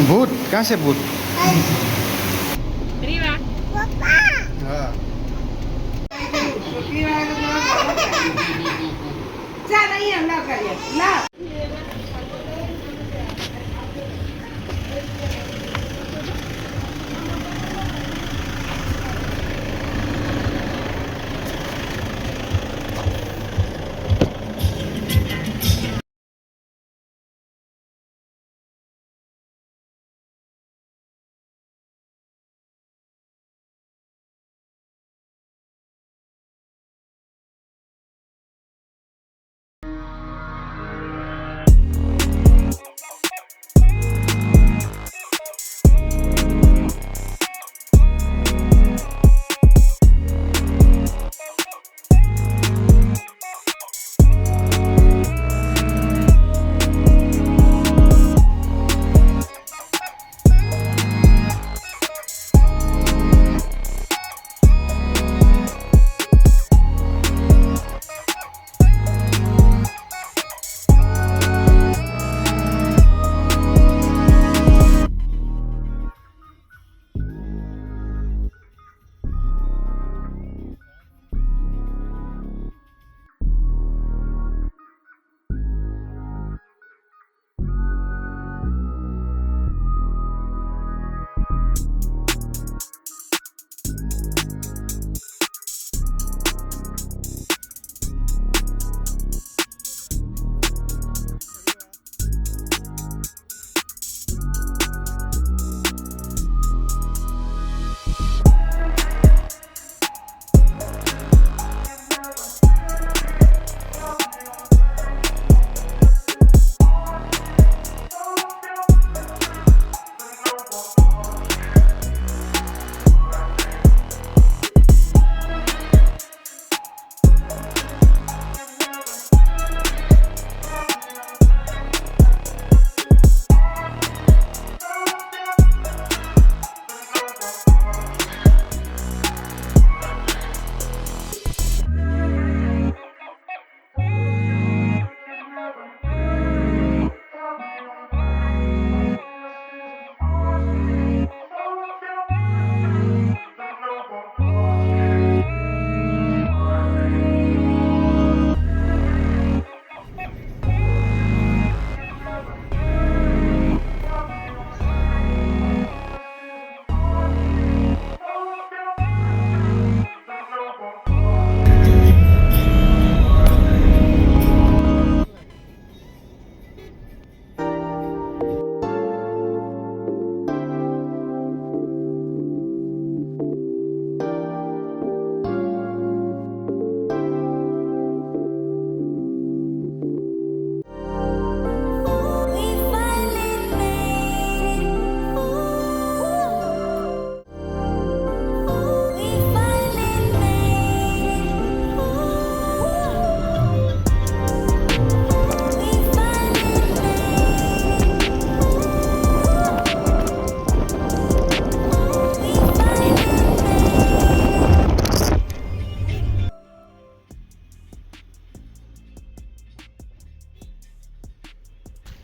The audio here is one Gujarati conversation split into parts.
भूत कहाँ से भूत? રીવા हाँ ચાલ અહીંયા ના કરીએ ના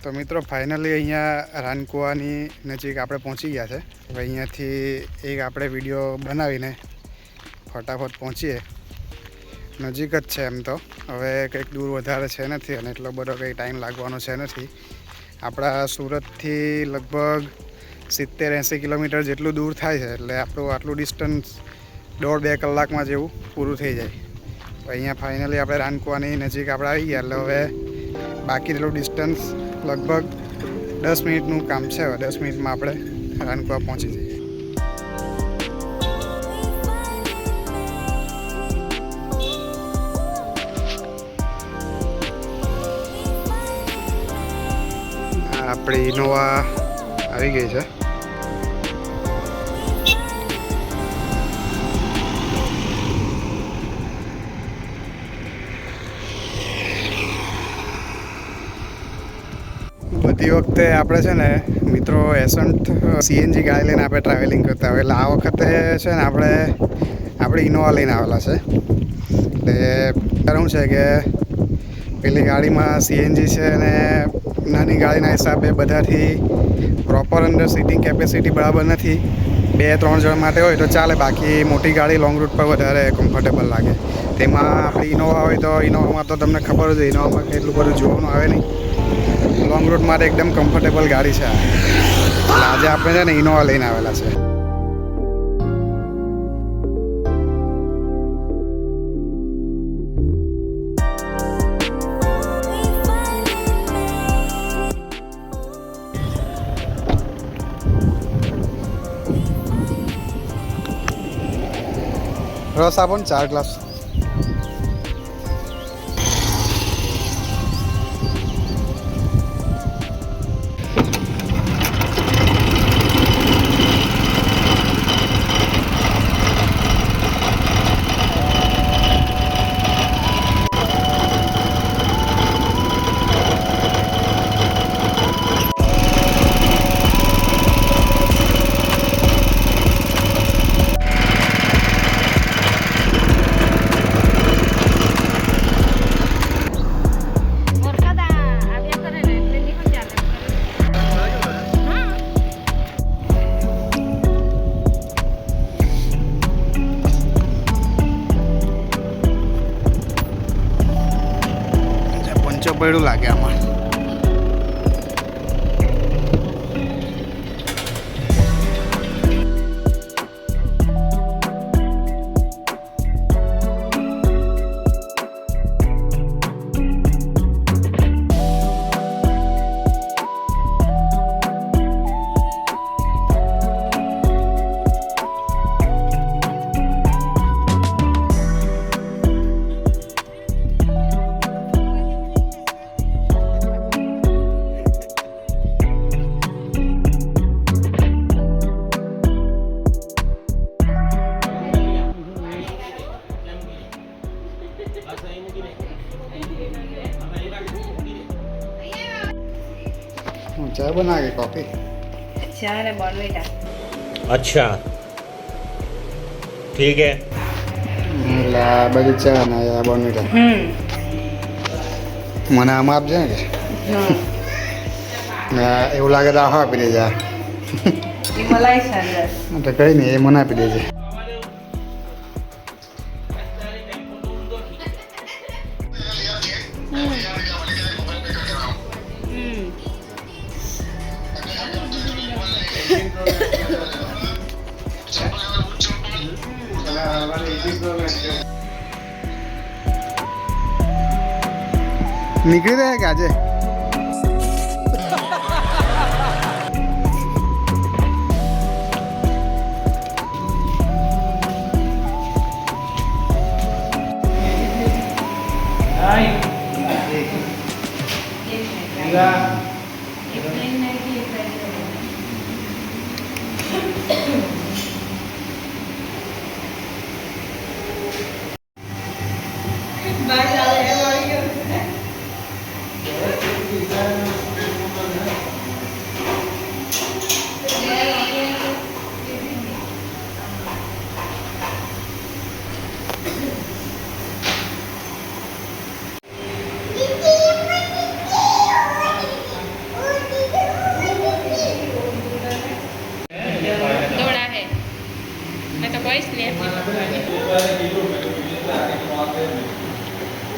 તો મિત્રો ફાઇનલી અહીંયા રાનકુવાની નજીક આપણે પહોંચી ગયા છે. હવે અહીંયાથી એક આપણે વિડીયો બનાવીને ફટાફટ પહોંચીએ. નજીક જ છે એમ તો, હવે કંઈક દૂર વધારે છે નથી અને એટલો બધો કંઈ ટાઈમ લાગવાનો છે નથી. આપણા સુરતથી લગભગ 70-80 કિલોમીટર જેટલું દૂર થાય છે, એટલે આપણું આટલું ડિસ્ટન્સ 1.5-2 કલાકમાં જેવું પૂરું થઈ જાય. અહીંયા ફાઇનલી આપણે રાનકુવાની નજીક આપણે આવી ગયા, એટલે હવે બાકી જેટલું ડિસ્ટન્સ લગભગ 10 મિનિટનું કામ છે. હવે 10 મિનિટમાં આપણે રાનકુવા પહોંચી જઈએ. આપણી ઇનોવા આવી ગઈ છે. બધી વખતે આપણે છે ને મિત્રો એસન્ટ સીએનજી ગાડી લઈને આપણે ટ્રાવેલિંગ કરતા હોય, એટલે આ વખતે છે ને આપણે ઇનોવા લઈને આવેલા છે. એટલે શું છે કે પેલી ગાડીમાં સીએનજી છે અને નાની ગાડીના હિસાબે બધાથી પ્રોપર અંદર સિટિંગ કેપેસિટી બરાબર નથી. 2-3 જણ માટે હોય તો ચાલે, બાકી મોટી ગાડી લોંગ રૂટ પર વધારે કમ્ફર્ટેબલ લાગે. તેમાં આપણી ઇનોવા હોય તો ઇનોવામાં તો તમને ખબર જ હોય, ઇનોવામાં એટલું બધું જોવાનું આવે નહીં. લોંગ રૂટ માટે એકદમ કમ્ફર્ટેબલ ગાડી છે આ. એટલે આજે આપણે છે ને ઇનોવા લઈને આવેલા છે. રસ આપો ને 4 ગ્લાસ. પડ્યું લાગે આમાં. चाय बना के कॉफी ચાય ને બોર્નવિટા. अच्छा ठीक है. લા બધી ચા ના યા બોર્નવિટા મને આમાં આપજે ને કે એવું લાગે તો આખો આપી દેજે. એ મલાઈ છે અંદર. તો કંઈ નહીં, એ મને આપી દેજે. નીકળી રહ્યા કે આજે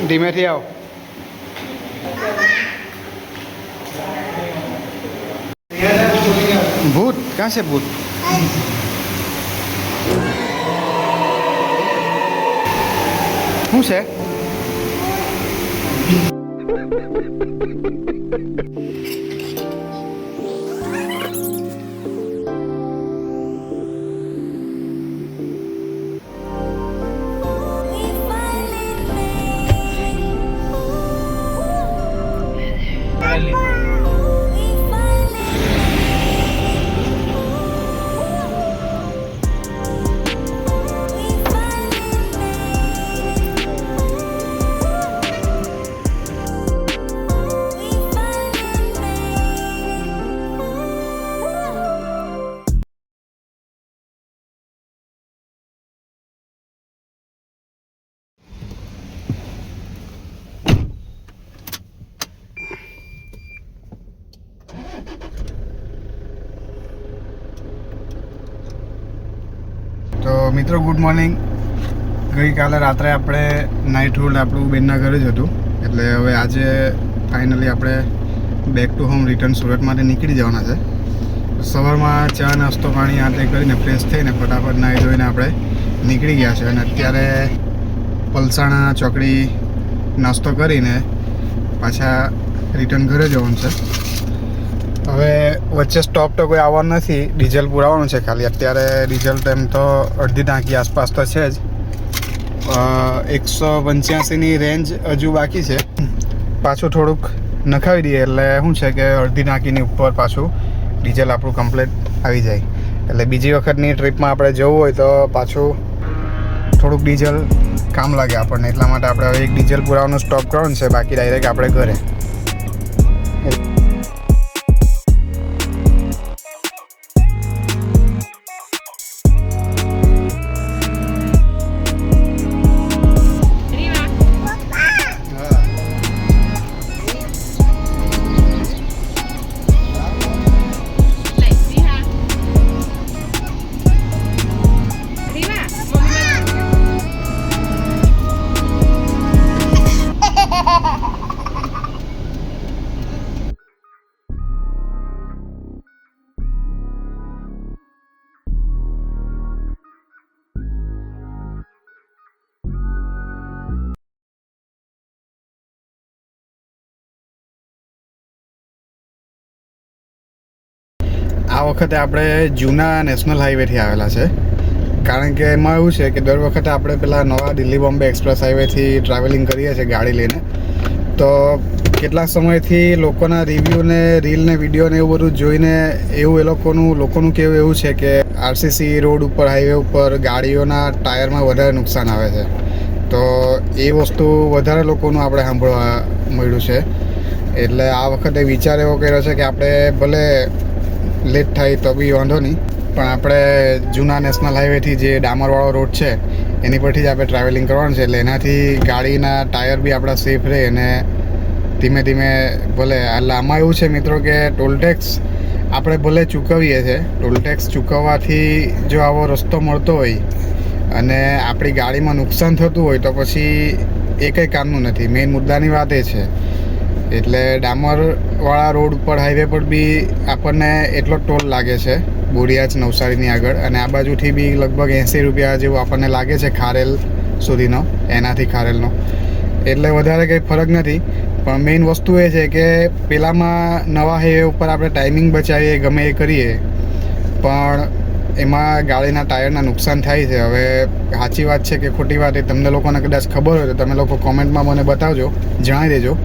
ધીમેથી આવો. ભૂત ક્યાં છે ભૂત? શું છે? મિત્રો ગુડ મોર્નિંગ. ગઈકાલે રાત્રે આપણે નાઇટ હોલ્ડ આપણું બેનના ઘરે જ હતું, એટલે હવે આજે ફાઇનલી આપણે બેક ટુ હોમ રિટર્ન સુરતમાંથી નીકળી જવાના છે. સવારમાં ચા નાસ્તો પાણી આ તે કરીને ફ્રેશ થઈને ફટાફટ નાહી ધોઈને આપણે નીકળી ગયા છે અને અત્યારે પલસાણા ચોકડી નાસ્તો કરીને પાછા રિટર્ન ઘરે જવાનું છે. હવે વચ્ચે સ્ટોપ તો કોઈ આવવાનું નથી, ડીઝલ પુરાવાનું છે ખાલી. અત્યારે ડીઝલ ટાઈમ તો અડધી ટાંકી આસપાસ તો છે જ. 185ની રેન્જ હજુ બાકી છે. પાછું થોડુંક નખાવી દઈએ એટલે શું છે કે અડધી ટાંકીની ઉપર પાછું ડીઝલ આપણું કમ્પ્લીટ આવી જાય. એટલે બીજી વખતની ટ્રીપમાં આપણે જવું હોય તો પાછું થોડુંક ડીઝલ કામ લાગે આપણને. એટલા માટે આપણે હવે એક ડીઝલ પુરાવાનું સ્ટોપ કરવાનું છે, બાકી ડાયરેક્ટ આપણે ઘરે. આ વખતે આપણે જૂના નેશનલ હાઈવેથી આવેલા છે, કારણ કે એમાં એવું છે કે દર વખતે આપણે પેલા નવા દિલ્હી બોમ્બે એક્સપ્રેસ હાઈવેથી ટ્રાવેલિંગ કરીએ છીએ ગાડી લઈને. તો કેટલાક સમયથી લોકોના રિવ્યૂ ને રીલ ને વિડીયો ને એવું બધું જોઈને એવું લોકોનું કહેવું એવું છે કે આરસીસી રોડ ઉપર હાઈવે ઉપર ગાડીઓના ટાયરમાં વધારે નુકસાન આવે છે. તો એ વસ્તુ વધારે લોકોનું આપણે સાંભળવા મળ્યું છે. એટલે આ વખતે વિચાર એવો કર્યો છે કે આપણે ભલે લેટ થાય તો બી વાંધો નહીં, પણ આપણે જૂના નેશનલ હાઈવેથી જે ડામરવાળો રોડ છે એની પરથી જ આપણે ટ્રાવેલિંગ કરવાનું છે. એટલે એનાથી ગાડીના ટાયર બી આપણા સેફ રહે અને ધીમે ધીમે ભલે. એટલે આમાં એવું છે મિત્રો કે ટોલટેક્સ આપણે ભલે ચૂકવીએ છીએ, ટોલટેક્સ ચૂકવવાથી જો આવો રસ્તો મળતો હોય અને આપણી ગાડીમાં નુકસાન થતું હોય તો પછી એ કંઈ કામનું નથી. મેઇન મુદ્દાની વાત એ છે. એટલે ડામરવાળા રોડ ઉપર હાઈવે પર બી આપણને એટલો ટોલ લાગે છે બોડિયાજ નવસારીની આગળ, અને આ બાજુથી બી લગભગ 80 રૂપિયા જેવું આપણને લાગે છે ખારેલ સુધીનો, એનાથી ખારેલનો. એટલે વધારે કંઈ ફરક નથી. પણ મેઇન વસ્તુ એ છે કે પેલામાં નવા હાઈવે ઉપર આપણે ટાઈમિંગ બચાવીએ ગમે એ કરીએ, પણ એમાં ગાડીના ટાયરના નુકસાન થાય છે. હવે સાચી વાત છે કે ખોટી વાત એ તમને લોકોને કદાચ ખબર હોય તો તમે લોકો કોમેન્ટમાં મને બતાવજો, જણાવી દેજો.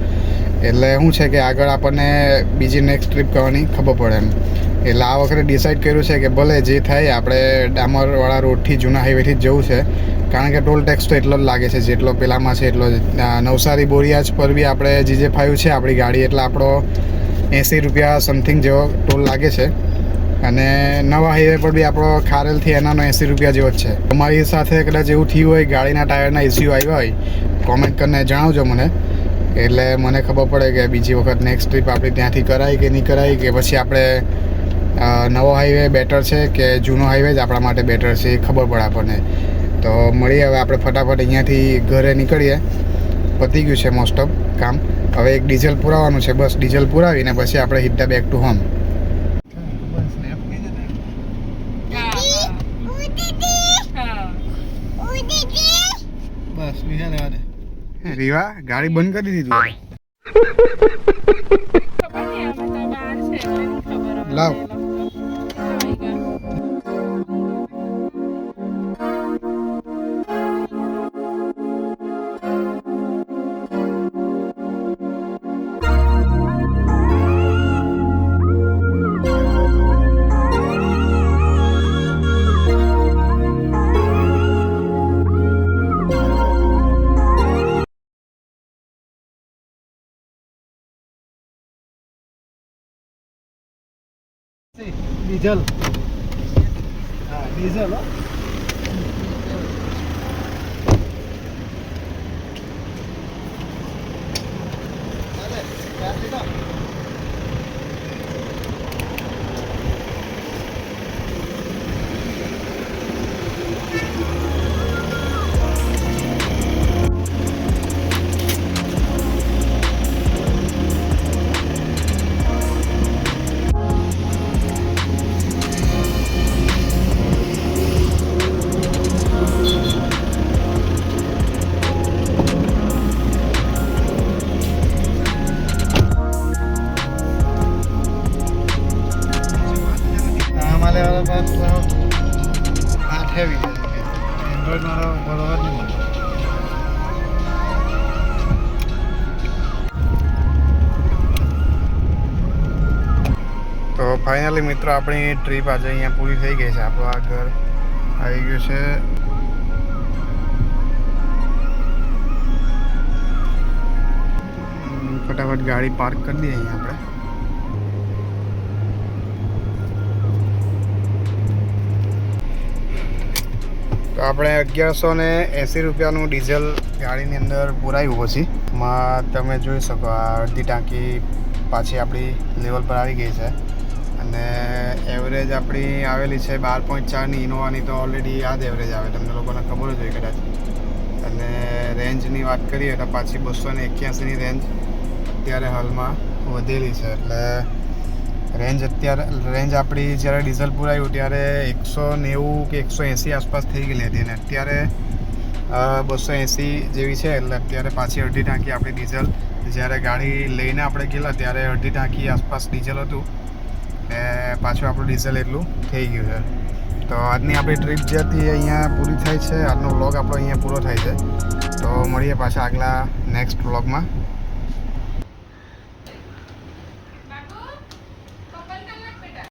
એટલે શું છે કે આગળ આપણને બીજી નેક્સ્ટ ટ્રીપ કરવાની ખબર પડે એમ. એટલે આ વખતે ડિસાઈડ કર્યું છે કે ભલે જે થાય આપણે ડામરવાળા રોડથી જૂના હાઈવેથી જ જવું છે, કારણ કે ટોલ ટેક્સ તો એટલો જ લાગે છે જેટલો પેલામાં છે એટલો જ. નવસારી બોરિયાજ પર બી આપણે GJ5 છે આપણી ગાડી, એટલે આપણો 80 રૂપિયા સમથિંગ જેવો ટોલ લાગે છે. અને નવા હાઈવે પર બી આપણો ખારેલથી એનાનો 80 રૂપિયા જેવો જ છે. તમારી સાથે કદાચ એવું થયું હોય, ગાડીના ટાયરના ઇસ્યુ આવ્યા હોય, કોમેન્ટ કરીને જણાવજો મને. એટલે મને ખબર પડે કે બીજી વખત નેક્સ્ટ ટ્રીપ આપણે ત્યાંથી કરાય કે નહીં કરાય, કે પછી આપણે નવો હાઈવે બેટર છે કે જૂનો હાઈવે જ આપણા માટે બેટર છે એ ખબર પડે આપણને. તો મળીએ હવે આપણે ફટાફટ અહીંયાથી ઘરે નીકળીએ. પતી ગયું છે મોસ્ટ ઓફ કામ. હવે એક ડીઝલ પુરાવાનું છે, બસ ડીઝલ પુરાવીને પછી આપણે સીધા બેક ટુ હોમ. બસ રીવા ગાડી બંધ કરી દીધું. લાવ ડીઝલ. હા ડીઝલ. તમારે વાળા પાસે હાથ હેવી એન્ડ્રોઈડ મારો બરોબર નહીં મળે. તો ફાઇનલી મિત્રો આપણી ટ્રીપ આજે અહીંયા પૂરી થઈ ગઈ છે. આપણું આ ઘર આવી ગયું છે. ફટાફટ ગાડી પાર્ક કરી દઈએ અહીંયા આપણે. તો આપણે 1180 રૂપિયાનું ડીઝલ ગાડીની અંદર પુરાવ્યું પછી માં તમે જોઈ શકો આ અડધી ટાંકી પાછી આપણી લેવલ પર આવી ગઈ છે. અને એવરેજ આપણી આવેલી છે 12.4ની. ઇનોવાની તો ઓલરેડી આ જ એવરેજ આવે, તમને લોકોને ખબર જ હોય કદાચ. અને રેન્જની વાત કરીએ તો પાછી 281ની રેન્જ અત્યારે હાલમાં વધેલી છે. એટલે રેન્જ આપણી જ્યારે ડીઝલ પુરાયું ત્યારે 190 કે 180 આસપાસ થઈ ગયેલી હતી અને અત્યારે 280 જેવી છે. એટલે અત્યારે પાછી અડધી ટાંકી આપણી ડીઝલ, જ્યારે ગાડી લઈને આપણે ગયેલા ત્યારે અડધી ટાંકી આસપાસ ડીઝલ હતું ને પાછું આપણું ડીઝલ એટલું થઈ ગયું છે. તો આજની આપણી ટ્રીપ જે હતી અહીંયા પૂરી થાય છે. આજનો વ્લોગ આપણો અહીંયા પૂરો થાય છે. તો મળીએ પાછા આગલા નેક્સ્ટ વ્લોગમાં.